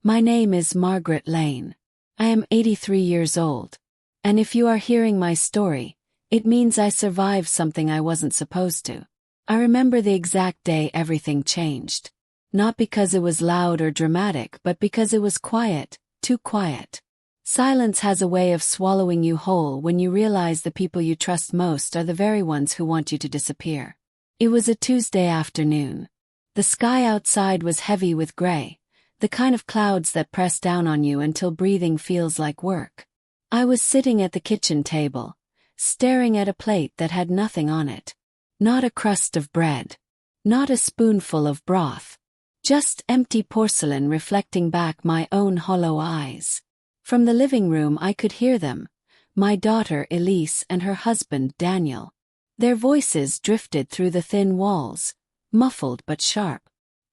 My name is Margaret Lane. I am 83 years old. And if you are hearing my story, it means I survived something I wasn't supposed to. I remember the exact day everything changed. Not because it was loud or dramatic, but because it was quiet, too quiet. Silence has a way of swallowing you whole when you realize the people you trust most are the very ones who want you to disappear. It was a Tuesday afternoon. The sky outside was heavy with gray, the kind of clouds that press down on you until breathing feels like work. I was sitting at the kitchen table, staring at a plate that had nothing on it. Not a crust of bread. Not a spoonful of broth. Just empty porcelain reflecting back my own hollow eyes. From the living room I could hear them, my daughter Elise and her husband Daniel. Their voices drifted through the thin walls, muffled but sharp.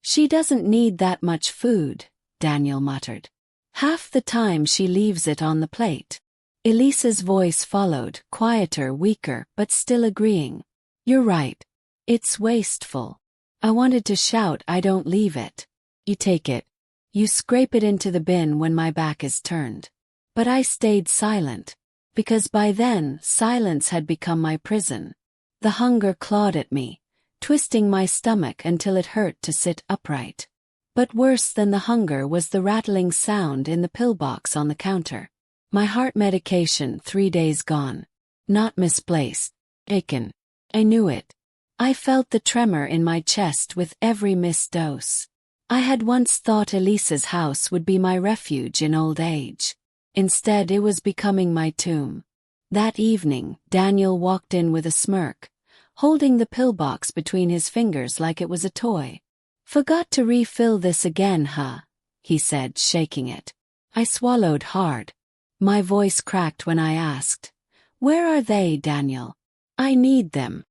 "She doesn't need that much food," Daniel muttered. "Half the time she leaves it on the plate." Elise's voice followed, quieter, weaker, but still agreeing. "You're right. It's wasteful." I wanted to shout, "I don't leave it. You take it. You scrape it into the bin when my back is turned." But I stayed silent, because by then silence had become my prison. The hunger clawed at me, twisting my stomach until it hurt to sit upright. But worse than the hunger was the rattling sound in the pillbox on the counter. My heart medication 3 days gone. Not misplaced. Taken. I knew it. I felt the tremor in my chest with every missed dose. I had once thought Elise's house would be my refuge in old age. Instead, it was becoming my tomb. That evening, Daniel walked in with a smirk, holding the pillbox between his fingers like it was a toy. "Forgot to refill this again, huh?" he said, shaking it. I swallowed hard. My voice cracked when I asked, "Where are they, Daniel? I need them."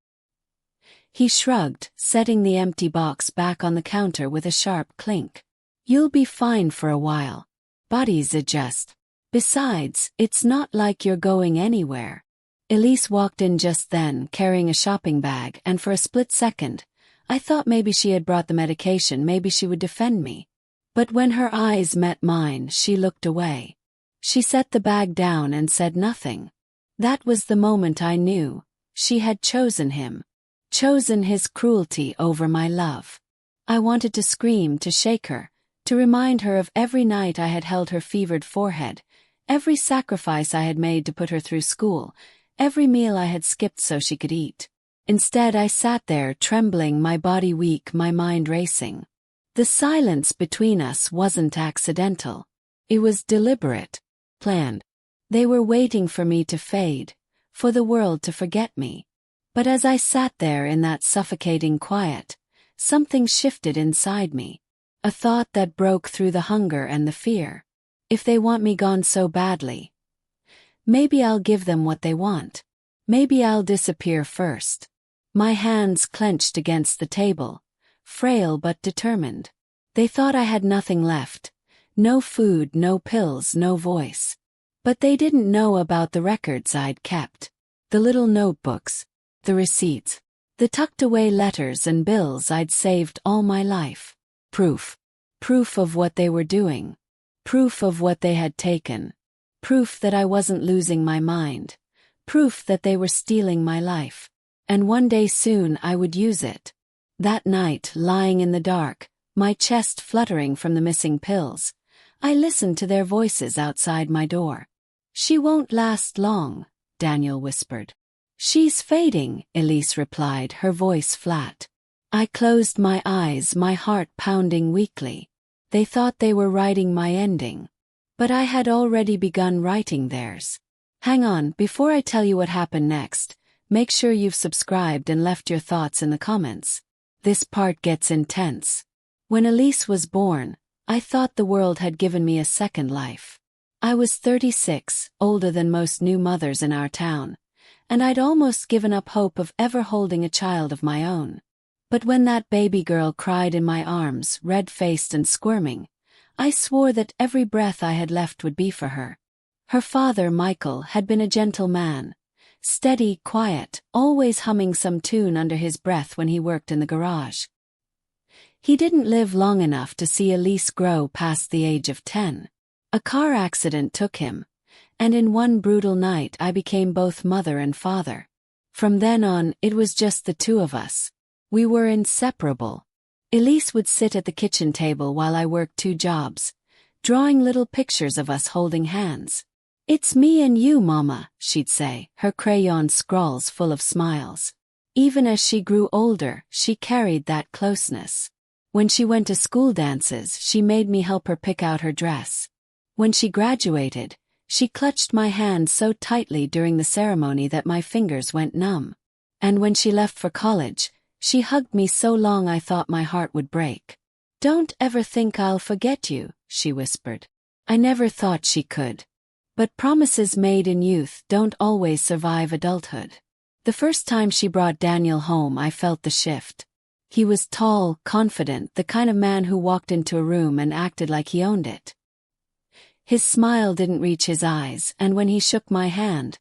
He shrugged, setting the empty box back on the counter with a sharp clink. "You'll be fine for a while. Bodies adjust. Besides, it's not like you're going anywhere." Elise walked in just then, carrying a shopping bag, and for a split second, I thought maybe she had brought the medication, maybe she would defend me. But when her eyes met mine, she looked away. She set the bag down and said nothing. That was the moment I knew. She had chosen him. Chosen his cruelty over my love. I wanted to scream, to shake her, to remind her of every night I had held her fevered forehead, every sacrifice I had made to put her through school, every meal I had skipped so she could eat. Instead, I sat there, trembling, my body weak, my mind racing. The silence between us wasn't accidental. It was deliberate, planned. They were waiting for me to fade, for the world to forget me. But as I sat there in that suffocating quiet, something shifted inside me. A thought that broke through the hunger and the fear. If they want me gone so badly, maybe I'll give them what they want. Maybe I'll disappear first. My hands clenched against the table, frail but determined. They thought I had nothing left. No food, no pills, no voice. But they didn't know about the records I'd kept. The little notebooks. The receipts. The tucked-away letters and bills I'd saved all my life. Proof. Proof of what they were doing. Proof of what they had taken. Proof that I wasn't losing my mind. Proof that they were stealing my life. And one day soon I would use it. That night, lying in the dark, my chest fluttering from the missing pills, I listened to their voices outside my door. "She won't last long," Daniel whispered. "She's fading," Elise replied, her voice flat. I closed my eyes, my heart pounding weakly. They thought they were writing my ending. But I had already begun writing theirs. Hang on, before I tell you what happened next, make sure you've subscribed and left your thoughts in the comments. This part gets intense. When Elise was born, I thought the world had given me a second life. I was 36, older than most new mothers in our town, and I'd almost given up hope of ever holding a child of my own. But when that baby girl cried in my arms, red-faced and squirming, I swore that every breath I had left would be for her. Her father, Michael, had been a gentle man. Steady, quiet, always humming some tune under his breath when he worked in the garage. He didn't live long enough to see Elise grow past the age of 10. A car accident took him, and in one brutal night I became both mother and father. From then on, it was just the two of us. We were inseparable. Elise would sit at the kitchen table while I worked 2 jobs, drawing little pictures of us holding hands. "It's me and you, Mama," she'd say, her crayon scrawls full of smiles. Even as she grew older, she carried that closeness. When she went to school dances, she made me help her pick out her dress. When she graduated, she clutched my hand so tightly during the ceremony that my fingers went numb. And when she left for college, she hugged me so long I thought my heart would break. "Don't ever think I'll forget you," she whispered. I never thought she could. But promises made in youth don't always survive adulthood. The first time she brought Daniel home, I felt the shift. He was tall, confident, the kind of man who walked into a room and acted like he owned it. His smile didn't reach his eyes, and when he shook my hand,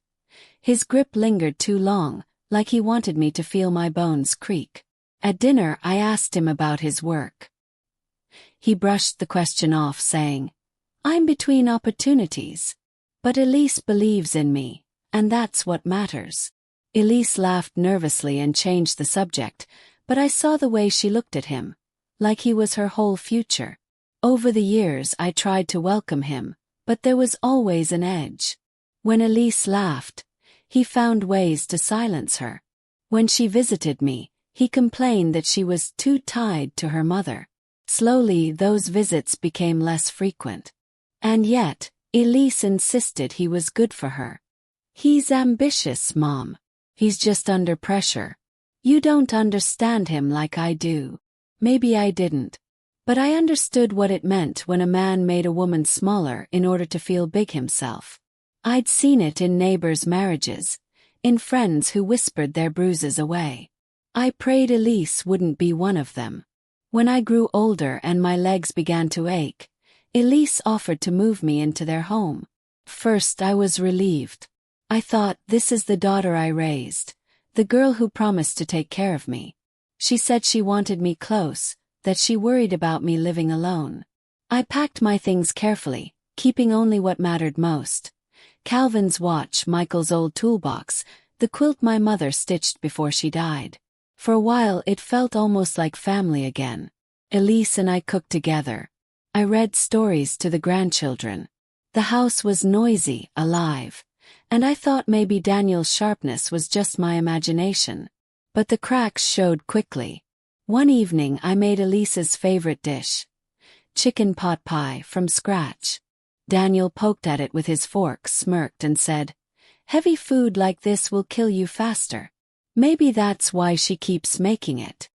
his grip lingered too long, like he wanted me to feel my bones creak. At dinner, I asked him about his work. He brushed the question off, saying, "I'm between opportunities. But Elise believes in me, and that's what matters." Elise laughed nervously and changed the subject, but I saw the way she looked at him, like he was her whole future. Over the years I tried to welcome him, but there was always an edge. When Elise laughed, he found ways to silence her. When she visited me, he complained that she was too tied to her mother. Slowly, those visits became less frequent. And yet, Elise insisted he was good for her. "He's ambitious, Mom. He's just under pressure. You don't understand him like I do." Maybe I didn't. But I understood what it meant when a man made a woman smaller in order to feel big himself. I'd seen it in neighbors' marriages, in friends who whispered their bruises away. I prayed Elise wouldn't be one of them. When I grew older and my legs began to ache, Elise offered to move me into their home. First, I was relieved. I thought, this is the daughter I raised, the girl who promised to take care of me. She said she wanted me close, that she worried about me living alone. I packed my things carefully, keeping only what mattered most. Calvin's watch, Michael's old toolbox, the quilt my mother stitched before she died. For a while it felt almost like family again. Elise and I cooked together. I read stories to the grandchildren. The house was noisy, alive, and I thought maybe Daniel's sharpness was just my imagination. But the cracks showed quickly. One evening I made Elise's favorite dish, chicken pot pie, from scratch. Daniel poked at it with his fork, smirked and said, "Heavy food like this will kill you faster. Maybe that's why she keeps making it."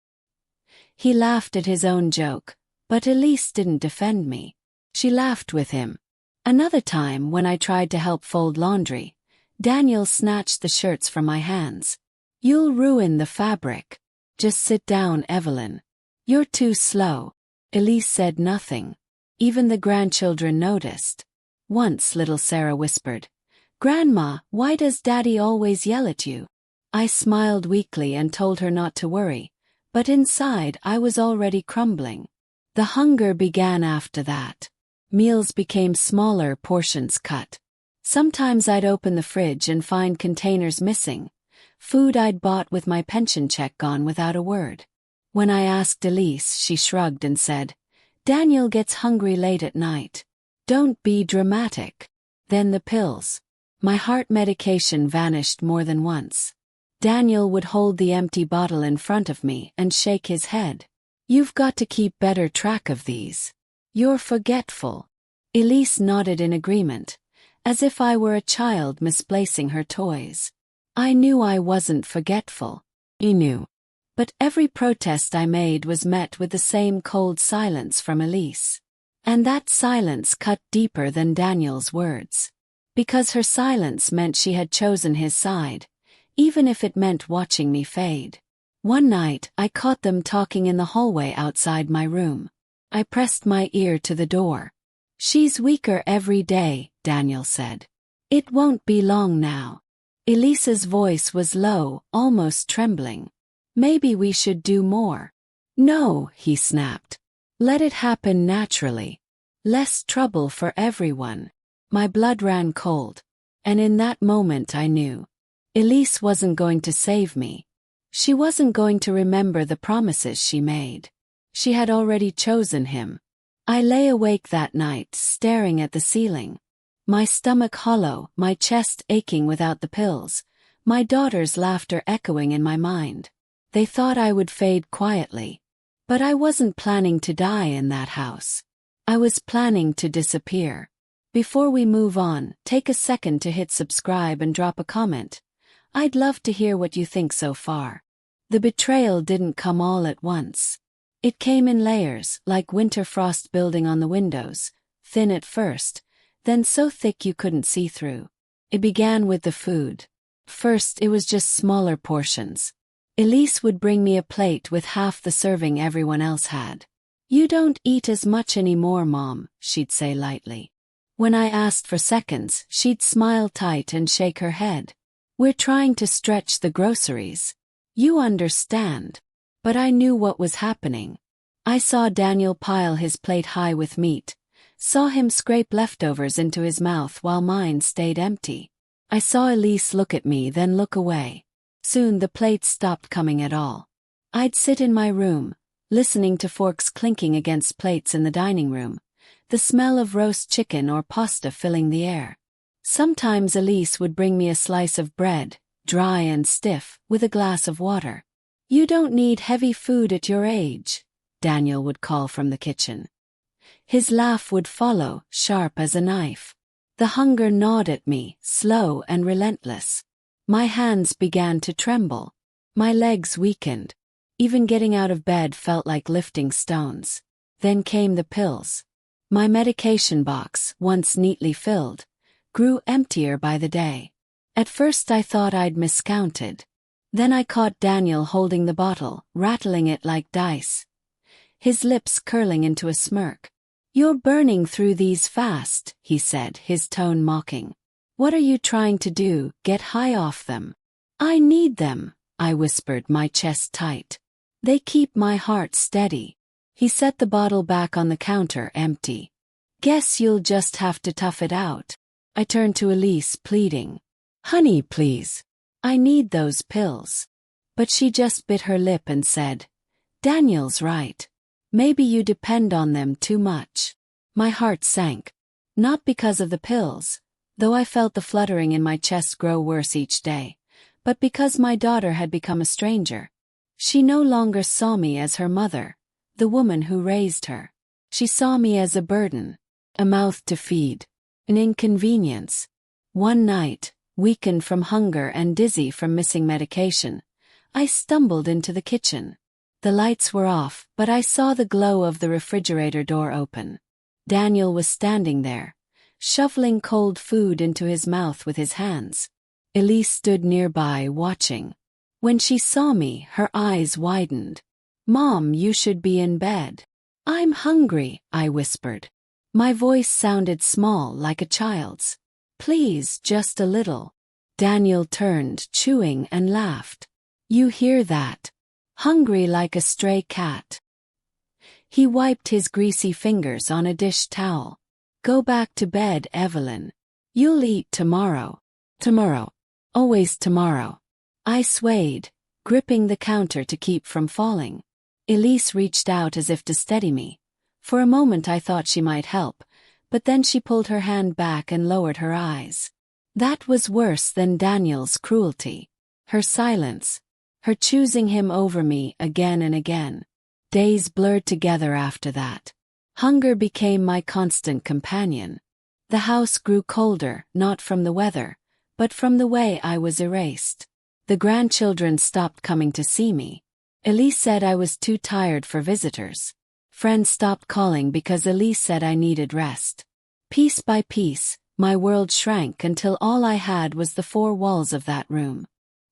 He laughed at his own joke, but Elise didn't defend me. She laughed with him. Another time, when I tried to help fold laundry, Daniel snatched the shirts from my hands. "You'll ruin the fabric. Just sit down, Evelyn. You're too slow." Elise said nothing. Even the grandchildren noticed. Once little Sarah whispered, "Grandma, why does Daddy always yell at you?" I smiled weakly and told her not to worry, but inside I was already crumbling. The hunger began after that. Meals became smaller, portions cut. Sometimes I'd open the fridge and find containers missing, food I'd bought with my pension check gone without a word. When I asked Elise, she shrugged and said, "Daniel gets hungry late at night. Don't be dramatic." Then the pills. My heart medication vanished more than once. Daniel would hold the empty bottle in front of me and shake his head. "You've got to keep better track of these. You're forgetful." Elise nodded in agreement, as if I were a child misplacing her toys. I knew I wasn't forgetful. He knew. But every protest I made was met with the same cold silence from Elise. And that silence cut deeper than Daniel's words. Because her silence meant she had chosen his side, even if it meant watching me fade. One night, I caught them talking in the hallway outside my room. I pressed my ear to the door. "She's weaker every day," Daniel said. "It won't be long now." Elisa's voice was low, almost trembling. "Maybe we should do more." No, he snapped. Let it happen naturally. Less trouble for everyone. My blood ran cold. And in that moment I knew. Elise wasn't going to save me. She wasn't going to remember the promises she made. She had already chosen him. I lay awake that night, staring at the ceiling. My stomach hollow, my chest aching without the pills, my daughter's laughter echoing in my mind. They thought I would fade quietly. But I wasn't planning to die in that house. I was planning to disappear. Before we move on, take a second to hit subscribe and drop a comment. I'd love to hear what you think so far. The betrayal didn't come all at once. It came in layers, like winter frost building on the windows, thin at first, then so thick you couldn't see through. It began with the food. First, it was just smaller portions. Elise would bring me a plate with half the serving everyone else had. "You don't eat as much anymore, Mom," she'd say lightly. When I asked for seconds, she'd smile tight and shake her head. "We're trying to stretch the groceries. You understand." But I knew what was happening. I saw Daniel pile his plate high with meat, saw him scrape leftovers into his mouth while mine stayed empty. I saw Elise look at me, then look away. Soon the plates stopped coming at all. I'd sit in my room, listening to forks clinking against plates in the dining room, the smell of roast chicken or pasta filling the air. Sometimes Elise would bring me a slice of bread, dry and stiff, with a glass of water. "You don't need heavy food at your age," Daniel would call from the kitchen. His laugh would follow, sharp as a knife. The hunger gnawed at me, slow and relentless. My hands began to tremble. My legs weakened. Even getting out of bed felt like lifting stones. Then came the pills. My medication box, once neatly filled, grew emptier by the day. At first I thought I'd miscounted. Then I caught Daniel holding the bottle, rattling it like dice. His lips curling into a smirk. "You're burning through these fast," he said, his tone mocking. "What are you trying to do, get high off them?" "I need them," I whispered, my chest tight. "They keep my heart steady." He set the bottle back on the counter, empty. "Guess you'll just have to tough it out." I turned to Elise, pleading. "Honey, please. I need those pills." But she just bit her lip and said, "Daniel's right. Maybe you depend on them too much." My heart sank. Not because of the pills, though I felt the fluttering in my chest grow worse each day, but because my daughter had become a stranger. She no longer saw me as her mother, the woman who raised her. She saw me as a burden, a mouth to feed, an inconvenience. One night, weakened from hunger and dizzy from missing medication, I stumbled into the kitchen. The lights were off, but I saw the glow of the refrigerator door open. Daniel was standing there, shoveling cold food into his mouth with his hands. Elise stood nearby, watching. When she saw me, her eyes widened. "Mom, you should be in bed." "I'm hungry," I whispered. My voice sounded small, like a child's. "Please, just a little." Daniel turned, chewing, and laughed. "You hear that? Hungry like a stray cat." He wiped his greasy fingers on a dish towel. "Go back to bed, Evelyn. You'll eat tomorrow." Tomorrow. Always tomorrow. I swayed, gripping the counter to keep from falling. Elise reached out as if to steady me. For a moment I thought she might help, but then she pulled her hand back and lowered her eyes. That was worse than Daniel's cruelty. Her silence. Her choosing him over me again and again. Days blurred together after that. Hunger became my constant companion. The house grew colder, not from the weather, but from the way I was erased. The grandchildren stopped coming to see me. Elise said I was too tired for visitors. Friends stopped calling because Elise said I needed rest. Piece by piece, my world shrank until all I had was the four walls of that room.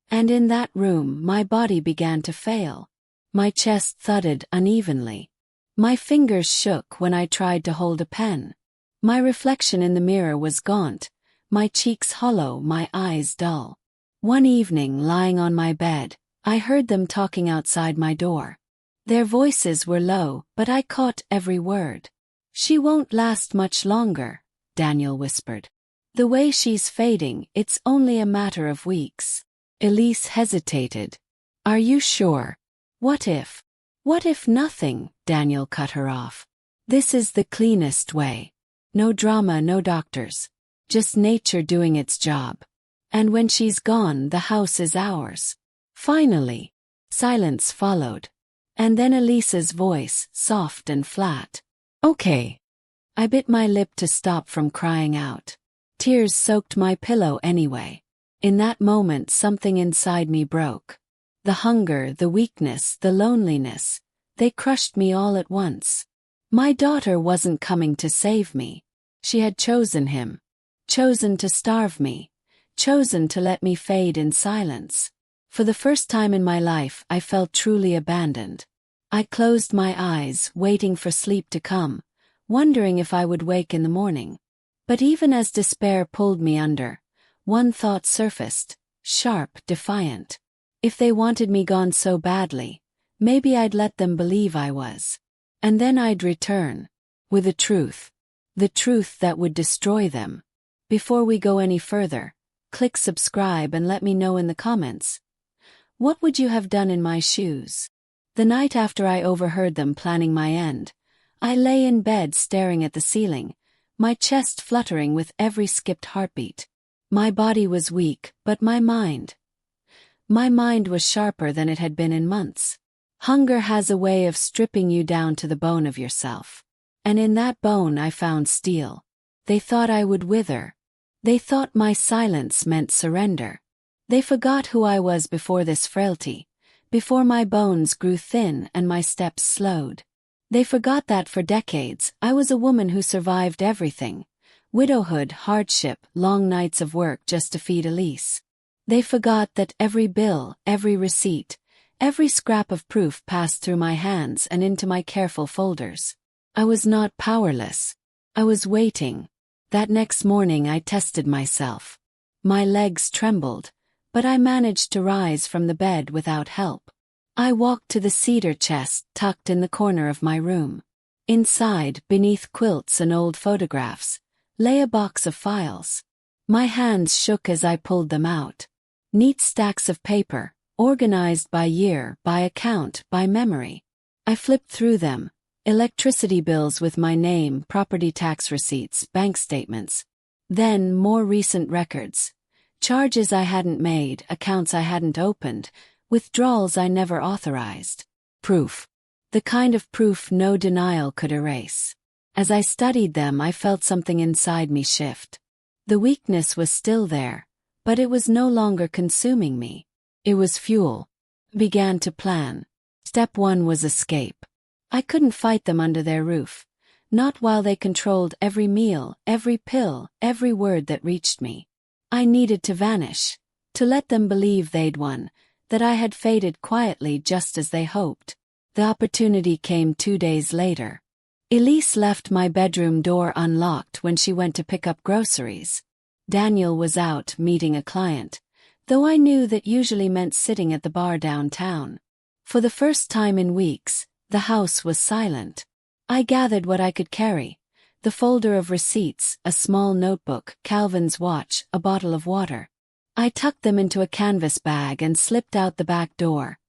And in that room, my body began to fail. My chest thudded unevenly. My fingers shook when I tried to hold a pen. My reflection in the mirror was gaunt, my cheeks hollow, my eyes dull. One evening, lying on my bed, I heard them talking outside my door. Their voices were low, but I caught every word. "She won't last much longer," Daniel whispered. "The way she's fading, it's only a matter of weeks." Elise hesitated. "Are you sure? What if? What if nothing?" Daniel cut her off. "This is the cleanest way. No drama, no doctors. Just nature doing its job. And when she's gone, the house is ours." Finally, silence followed. And then Elise's voice, soft and flat. "Okay." I bit my lip to stop from crying out. Tears soaked my pillow anyway. In that moment, something inside me broke. The hunger, the weakness, the loneliness, they crushed me all at once. My daughter wasn't coming to save me. She had chosen him. Chosen to starve me. Chosen to let me fade in silence. For the first time in my life, I felt truly abandoned. I closed my eyes, waiting for sleep to come, wondering if I would wake in the morning. But even as despair pulled me under, one thought surfaced, sharp, defiant. If they wanted me gone so badly, maybe I'd let them believe I was. And then I'd return. With the truth that would destroy them. Before we go any further, click subscribe and let me know in the comments. What would you have done in my shoes? The night after I overheard them planning my end, I lay in bed staring at the ceiling, my chest fluttering with every skipped heartbeat. My body was weak, but my mind was sharper than it had been in months. Hunger has a way of stripping you down to the bone of yourself. And in that bone I found steel. They thought I would wither. They thought my silence meant surrender. They forgot who I was before this frailty, before my bones grew thin and my steps slowed. They forgot that for decades, I was a woman who survived everything. Widowhood, hardship, long nights of work just to feed Elise. They forgot that every bill, every receipt, every scrap of proof passed through my hands and into my careful folders. I was not powerless. I was waiting. That next morning I tested myself. My legs trembled, but I managed to rise from the bed without help. I walked to the cedar chest tucked in the corner of my room. Inside, beneath quilts and old photographs, lay a box of files. My hands shook as I pulled them out. Neat stacks of paper, organized by year, by account, by memory. I flipped through them. Electricity bills with my name, property tax receipts, bank statements. Then more recent records. Charges I hadn't made, accounts I hadn't opened, withdrawals I never authorized. Proof. The kind of proof no denial could erase. As I studied them, I felt something inside me shift. The weakness was still there, but it was no longer consuming me. It was fuel. Began to plan. Step 1 was escape. I couldn't fight them under their roof. Not while they controlled every meal, every pill, every word that reached me. I needed to vanish. To let them believe they'd won. That I had faded quietly just as they hoped. The opportunity came 2 days later. Elise left my bedroom door unlocked when she went to pick up groceries. Daniel was out meeting a client, though I knew that usually meant sitting at the bar downtown. For the first time in weeks, the house was silent. I gathered what I could carry. The folder of receipts, a small notebook, Calvin's watch, a bottle of water. I tucked them into a canvas bag and slipped out the back door,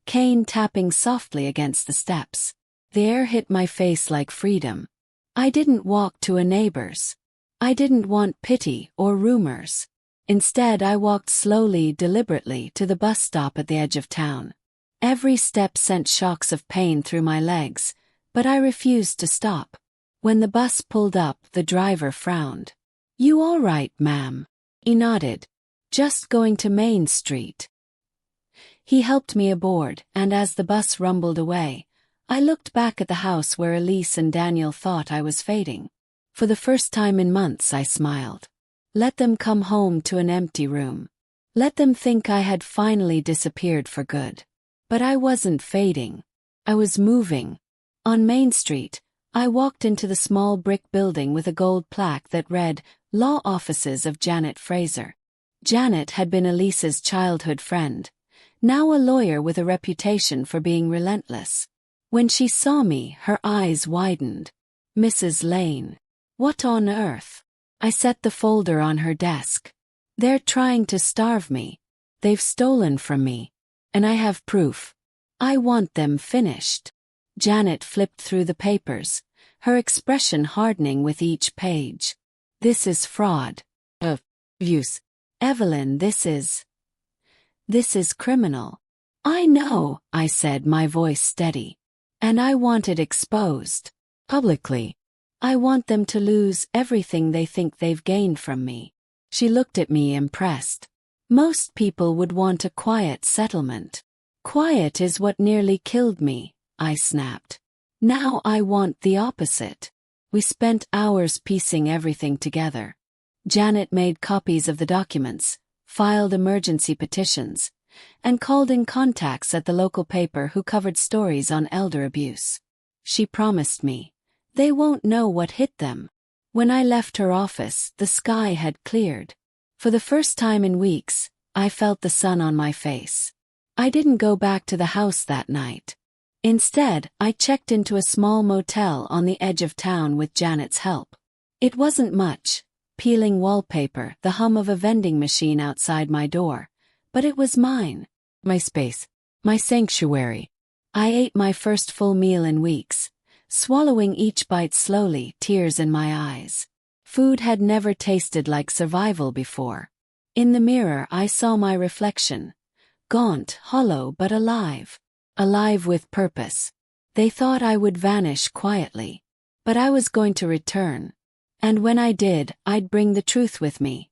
cane tapping softly against the steps. The air hit my face like freedom. I didn't walk to a neighbor's. I didn't want pity or rumors. Instead, I walked slowly, deliberately, to the bus stop at the edge of town. Every step sent shocks of pain through my legs, but I refused to stop. When the bus pulled up, the driver frowned. "You all right, ma'am?" He nodded. "Just going to Main Street." He helped me aboard, and as the bus rumbled away, I looked back at the house where Elise and Daniel thought I was fading. For the first time in months, I smiled. Let them come home to an empty room. Let them think I had finally disappeared for good. But I wasn't fading. I was moving. On Main Street, I walked into the small brick building with a gold plaque that read, Law Offices of Janet Fraser. Janet had been Elise's childhood friend, now a lawyer with a reputation for being relentless. When she saw me, her eyes widened. Mrs. Lane. What on earth? I set the folder on her desk. They're trying to starve me. They've stolen from me. And I have proof. I want them finished. Janet flipped through the papers, her expression hardening with each page. This is fraud. Abuse. Evelyn, this is criminal. I know, I said, my voice steady. And I want it exposed. Publicly. I want them to lose everything they think they've gained from me. She looked at me impressed. Most people would want a quiet settlement. Quiet is what nearly killed me, I snapped. Now I want the opposite. We spent hours piecing everything together. Janet made copies of the documents, filed emergency petitions, and called in contacts at the local paper who covered stories on elder abuse. She promised me, they won't know what hit them. When I left her office, the sky had cleared. For the first time in weeks, I felt the sun on my face. I didn't go back to the house that night. Instead, I checked into a small motel on the edge of town with Janet's help. It wasn't much, peeling wallpaper, the hum of a vending machine outside my door, but it was mine. My space. My sanctuary. I ate my first full meal in weeks, swallowing each bite slowly, tears in my eyes. Food had never tasted like survival before. In the mirror I saw my reflection. Gaunt, hollow, but alive. Alive with purpose. They thought I would vanish quietly. But I was going to return. And when I did, I'd bring the truth with me.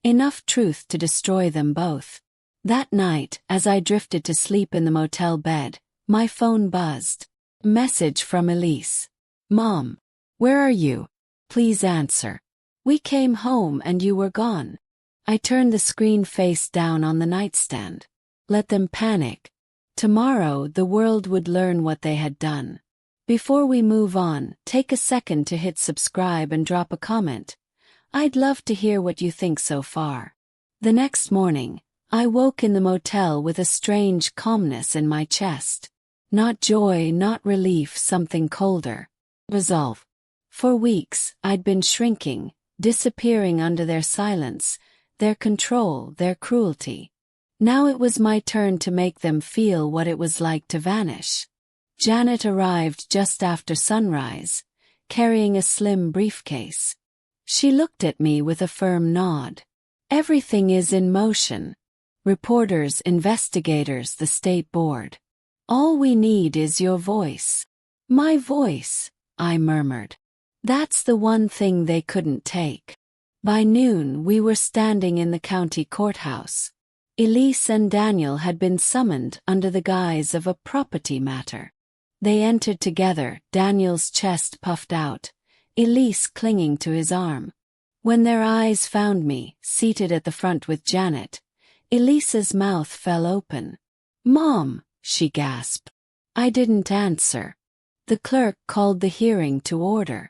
Enough truth to destroy them both. That night, as I drifted to sleep in the motel bed, my phone buzzed. Message from Elise. Mom. Where are you? Please answer. We came home and you were gone. I turned the screen face down on the nightstand. Let them panic. Tomorrow the world would learn what they had done. Before we move on, take a second to hit subscribe and drop a comment. I'd love to hear what you think so far. The next morning, I woke in the motel with a strange calmness in my chest. Not joy, not relief, something colder. Resolve. For weeks, I'd been shrinking, disappearing under their silence, their control, their cruelty. Now it was my turn to make them feel what it was like to vanish. Janet arrived just after sunrise, carrying a slim briefcase. She looked at me with a firm nod. Everything is in motion. Reporters, investigators, the state board. All we need is your voice. My voice, I murmured. That's the one thing they couldn't take. By noon we were standing in the county courthouse. Elise and Daniel had been summoned under the guise of a property matter. They entered together, Daniel's chest puffed out, Elise clinging to his arm. When their eyes found me, seated at the front with Janet, Elise's mouth fell open. Mom, she gasped. I didn't answer. The clerk called the hearing to order.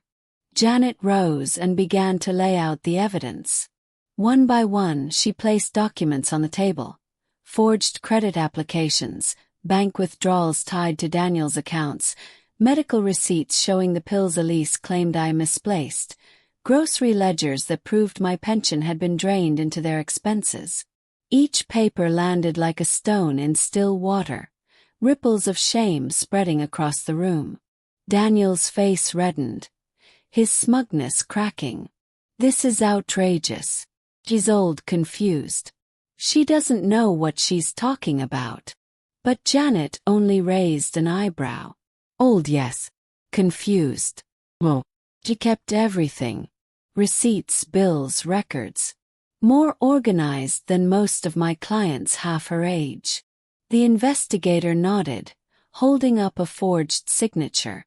Janet rose and began to lay out the evidence. One by one she placed documents on the table. Forged credit applications, bank withdrawals tied to Daniel's accounts, medical receipts showing the pills Elise claimed I misplaced, grocery ledgers that proved my pension had been drained into their expenses. Each paper landed like a stone in still water, ripples of shame spreading across the room. Daniel's face reddened, his smugness cracking. This is outrageous. She's old, confused. She doesn't know what she's talking about. But Janet only raised an eyebrow. Old, yes. Confused. Well, she kept everything. Receipts, bills, records. More organized than most of my clients half her age. The investigator nodded, holding up a forged signature.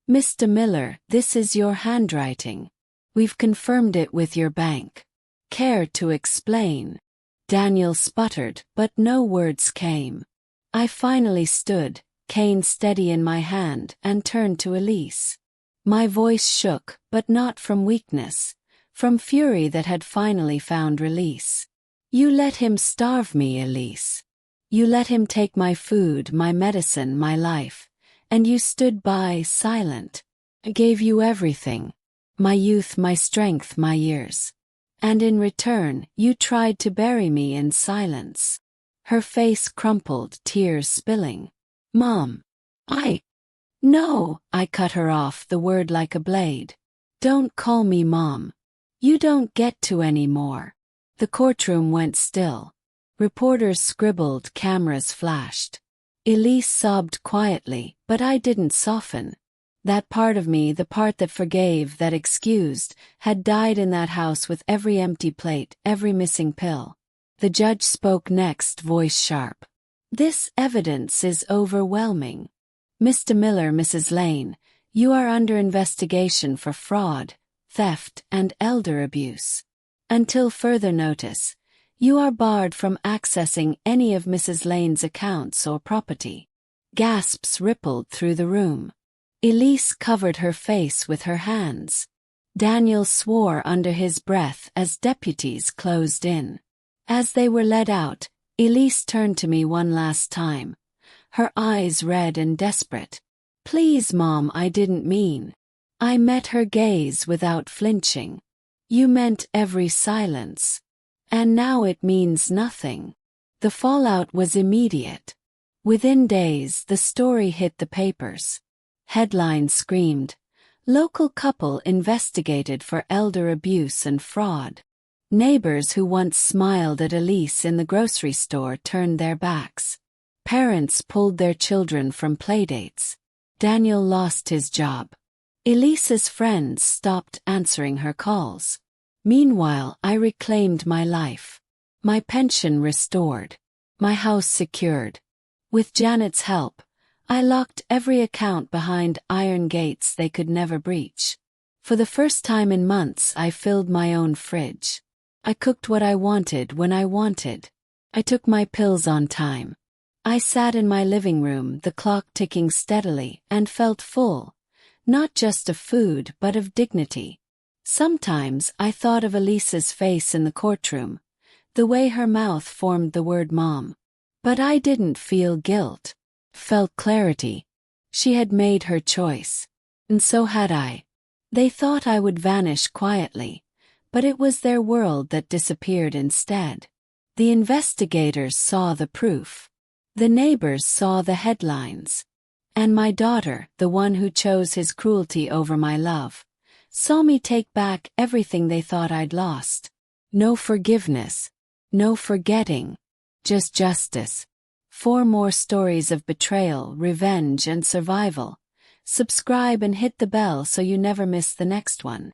Mr. Miller, this is your handwriting. We've confirmed it with your bank. Care to explain? Daniel sputtered, but no words came. I finally stood, cane steady in my hand, and turned to Elise. My voice shook, but not from weakness, from fury that had finally found release. You let him starve me, Elise. You let him take my food, my medicine, my life, And you stood by, silent. I gave you everything. My youth, my strength, my years. And in return, you tried to bury me in silence. Her face crumpled, tears spilling. Mom. No, I cut her off, the word like a blade. Don't call me Mom. You don't get to anymore. The courtroom went still. Reporters scribbled, cameras flashed. Elise sobbed quietly, but I didn't soften. That part of me, the part that forgave, that excused, had died in that house with every empty plate, every missing pill. The judge spoke next, voice sharp. This evidence is overwhelming. Mr. Miller, Mrs. Lane, you are under investigation for fraud, theft, and elder abuse. Until further notice, you are barred from accessing any of Mrs. Lane's accounts or property. Gasps rippled through the room. Elise covered her face with her hands. Daniel swore under his breath as deputies closed in. As they were led out, Elise turned to me one last time. Her eyes red and desperate. Please, Mom, I didn't mean. I met her gaze without flinching. You meant every silence. And now it means nothing. The fallout was immediate. Within days, the story hit the papers. Headlines screamed, "Local couple investigated for elder abuse and fraud." Neighbors who once smiled at Elise in the grocery store turned their backs. Parents pulled their children from playdates. Daniel lost his job. Elise's friends stopped answering her calls. Meanwhile, I reclaimed my life. My pension restored. My house secured. With Janet's help, I locked every account behind iron gates they could never breach. For the first time in months, I filled my own fridge. I cooked what I wanted when I wanted. I took my pills on time. I sat in my living room, the clock ticking steadily, and felt full, not just of food but of dignity. Sometimes I thought of Elise's face in the courtroom, the way her mouth formed the word Mom. But I didn't feel guilt. Felt clarity. She had made her choice. And so had I. They thought I would vanish quietly, but it was their world that disappeared instead. The investigators saw the proof. The neighbors saw the headlines. And my daughter, the one who chose his cruelty over my love, saw me take back everything they thought I'd lost. No forgiveness. No forgetting. Just justice. 4 more stories of betrayal, revenge, and survival. Subscribe and hit the bell so you never miss the next one.